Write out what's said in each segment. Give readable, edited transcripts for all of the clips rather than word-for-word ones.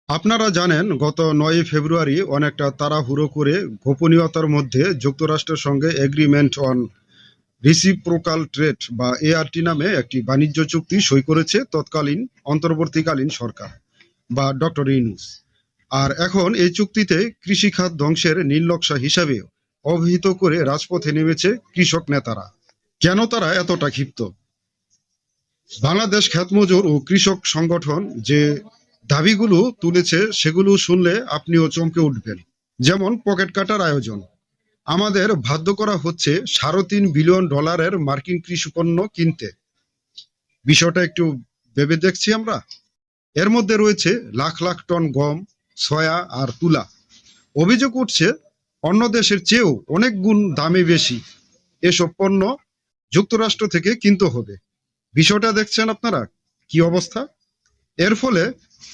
আপনারা জানেন গত ৯ ফেব্রুয়ারি অনেকটা তাড়াহুড়ো করে গোপনীয়তার মধ্যে যুক্তরাষ্ট্রের সঙ্গে এগ্রিমেন্ট অন রিসিপ্রোকাল ট্রেড বা এআরটি নামে একটি বাণিজ্য চুক্তি সই করেছে তৎকালীন অন্তর্বর্তীকালীন সরকার বা ডক্টর ইউনূস। আর এখন এই চুক্তিতে কৃষিখাত ধ্বংসের নীলনকশা হিসাবে অভিহিত করে রাজপথে নেমেছে কৃষক নেতারা। কেন তারা এতটা ক্ষিপ্ত? বাংলাদেশ ক্ষেতমজুর ও কৃষক সংগঠন যে দাবিগুলো তুলেছে সেগুলো শুনলে আপনিও চমকে উঠবেন। যেমন পকেট কাটার আয়োজন, আমাদের বাধ্য করা হচ্ছে $3.5 বিলিয়ন মার্কিন কৃষি পণ্য কিনতে। বিষয়টা একটু ভেবে দেখছি আমরা। এর মধ্যে রয়েছে লাখ লাখ টন গম, সয়া আর তুলা। অভিযোগ উঠছে অন্য দেশের চেয়েও অনেক গুণ দামে বেশি এসব পণ্য যুক্তরাষ্ট্র থেকে কিনতে হবে। বিষয়টা দেখছেন আপনারা কি অবস্থা? এর ফলে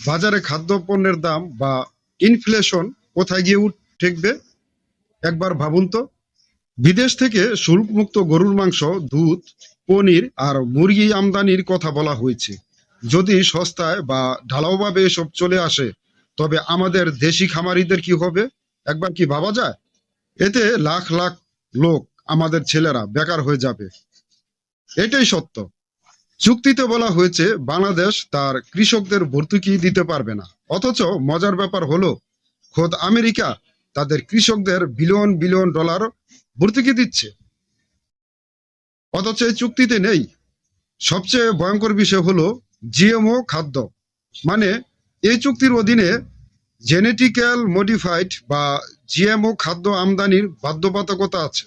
বাজারে খাদ্যপণ্যের দাম বা ইনফ্লেশন কোথায় গিয়ে ঠেকবে একবার ভাবুন তো। বিদেশ থেকে শুল্কমুক্ত গরুর মাংস, দুধ, পনির আর মুরগি আমদানির কথা বলা হয়েছে। যদি সস্তায় বা ঢালাওভাবে এসব চলে আসে তবে আমাদের দেশি খামারিদের কি হবে একবার কি ভাবা যায়? এতে লাখ লাখ লোক, আমাদের ছেলেরা বেকার হয়ে যাবে। এটাই সত্য। চুক্তিতে বলা হয়েছে বাংলাদেশ তার কৃষকদের ভর্তুকি দিতে পারবে না, অথচ মজার ব্যাপার হলো খোদ আমেরিকা তাদের কৃষকদের বিলিয়ন বিলিয়ন ডলার ভর্তুকি দিচ্ছে, অথচ এই চুক্তিতে নেই। সবচেয়ে ভয়ঙ্কর বিষয় হলো জিএমও খাদ্য, মানে এই চুক্তির অধীনে জেনেটিক্যাল মডিফাইড বা জিএমও খাদ্য আমদানির বাধ্যবাধকতা আছে।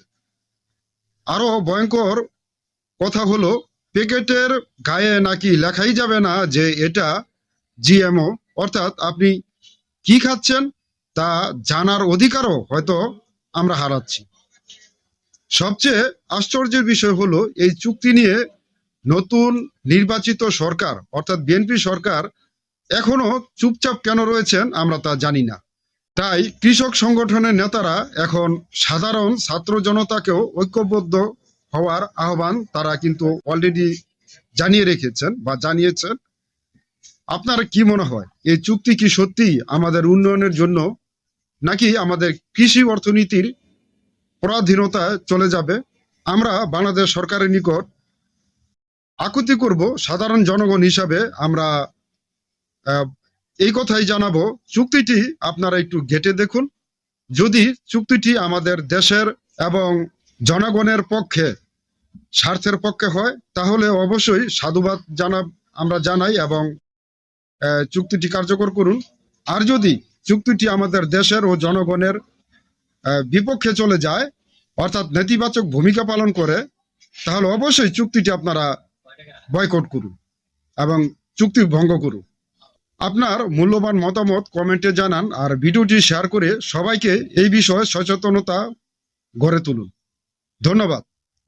আরো ভয়ঙ্কর কথা হলো প্যাকেটের গায়ে নাকি লেখাই যাবে না যে এটা জিএমও, অর্থাৎ আপনি কি খাচ্ছেন তা জানার অধিকারও হয়তো আমরা হারাচ্ছি। সবচেয়ে আশ্চর্যের বিষয় হলো এই চুক্তি নিয়ে নতুন নির্বাচিত সরকার অর্থাৎ বিএনপি সরকার এখনো চুপচাপ কেন রয়েছেন আমরা তা জানি না। তাই কৃষক সংগঠনের নেতারা এখন সাধারণ ছাত্র জনতাকেও ঐক্যবদ্ধ হওয়ার আহ্বান তারা কিন্তু অলরেডি জানিয়ে রেখেছেন বা জানিয়েছেন। আপনার কি মনে হয় এই চুক্তি কি সত্যি আমাদের উন্নয়নের জন্য, নাকি আমাদের কৃষি অর্থনীতির পরাধীনতায় চলে যাবে? আমরা বাংলাদেশ সরকারের নিকট আকুতি করব, সাধারণ জনগণ হিসাবে আমরা এই কথাই জানাবো, চুক্তিটি আপনারা একটু ঘেঁটে দেখুন। যদি চুক্তিটি আমাদের দেশের এবং জনগণের পক্ষে, স্বার্থের পক্ষে হয় তাহলে অবশ্যই সাধুবাদ আমরা জানাই এবং চুক্তিটি কার্যকর করুন। আর যদি চুক্তিটি আমাদের দেশের ও জনগণের বিপক্ষে চলে যায়, অর্থাৎ নেতিবাচক ভূমিকা পালন করে, তাহলে অবশ্যই চুক্তিটি আপনারা বয়কট করুন এবং চুক্তি ভঙ্গ করুন। আপনার মূল্যবান মতামত কমেন্টে জানান আর ভিডিওটি শেয়ার করে সবাইকে এই বিষয়ে সচেতনতা গড়ে তুলুন। ধন্যবাদ।